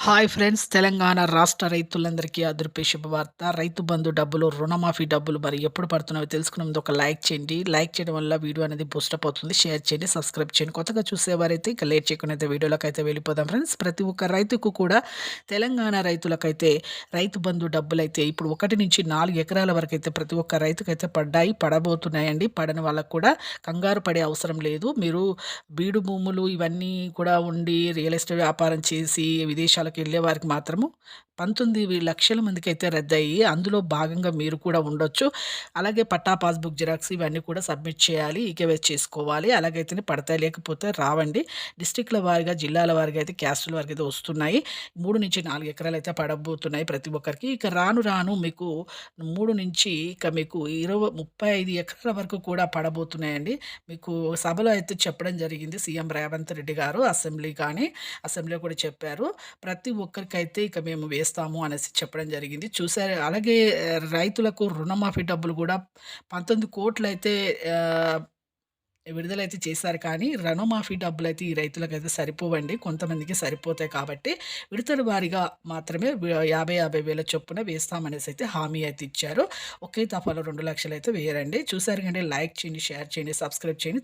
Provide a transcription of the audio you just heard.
Hi friends! Telangana రాష్ట్ర రైతులందరికీ అదిరిపే శుభవార్త. రైతు బంధు డబ్బులు, రుణమాఫీ డబ్బులు మరి ఎప్పుడు పడుతున్నాయో తెలుసుకునే ముందు ఒక లైక్ చేయండి. లైక్ చేయడం వల్ల వీడియో అనేది బూస్టప్ అవుతుంది. షేర్ చేయండి, సబ్స్క్రైబ్ చేయండి. కొత్తగా చూసేవారైతే ఇక లేట్ చేయకుండా అయితే వీడియోలోకైతే వెళ్ళిపోదాం ఫ్రెండ్స్. ప్రతి ఒక్క రైతుకు కూడా తెలంగాణ రైతులకైతే రైతు బంధు డబ్బులైతే ఇప్పుడు 1-4 ఎకరాల వరకైతే ప్రతి ఒక్క రైతుకైతే పడ్డాయి, పడబోతున్నాయండి. పడని వాళ్ళకి కూడా కంగారు పడే అవసరం లేదు. మీరు బీడు భూములు ఇవన్నీ కూడా ఉండి రియల్ ఎస్టేట్ వ్యాపారం చేసి విదేశాలకు వెళ్ళే వారికి మాత్రము 19,00,000 మందికైతే రద్దయ్యి, అందులో భాగంగా మీరు కూడా ఉండొచ్చు. అలాగే పట్టా పాస్‌బుక్ జిరాక్స్ ఇవన్నీ కూడా సబ్మిట్ చేయాలి. ఈకేవైసీ చేసుకోవాలి. అలాగైతేనే పడతాయి. లేకపోతే రావండి. డిస్ట్రిక్ట్‌ల వారీగా, జిల్లాల వారీగా అయితే క్యాస్టుల వారీగా అయితే వస్తున్నాయి. 3-4 ఎకరాలైతే పడబోతున్నాయి ప్రతి ఒక్కరికి. ఇక రాను రాను మీకు 3 నుంచి ఇక మీకు 35 ఎకరాల వరకు కూడా పడబోతున్నాయండి. మీకు సభలో అయితే చెప్పడం జరిగింది సీఎం రేవంత్ రెడ్డి గారు. అసెంబ్లీలో కూడా చెప్పారు. ప్రతి ఒక్కరికైతే ఇక మేము వేస్తాము అనేసి చెప్పడం జరిగింది. చూసారు. అలాగే రైతులకు రుణమాఫీ డబ్బులు కూడా 19,00,00,000 అయితే విడుదలైతే చేశారు. కానీ రుణమాఫీ డబ్బులైతే ఈ రైతులకైతే సరిపోవండి. కొంతమందికి సరిపోతాయి కాబట్టి విడతల వారీగా మాత్రమే 50,50 వేల చొప్పున వేస్తామనేసి అయితే హామీ అయితే ఇచ్చారు. ఒకే దఫాలో 2,00,000 అయితే వేయరండి. చూసారు కండి. లైక్ చేయండి, షేర్ చేయండి, సబ్స్క్రైబ్ చేయండి.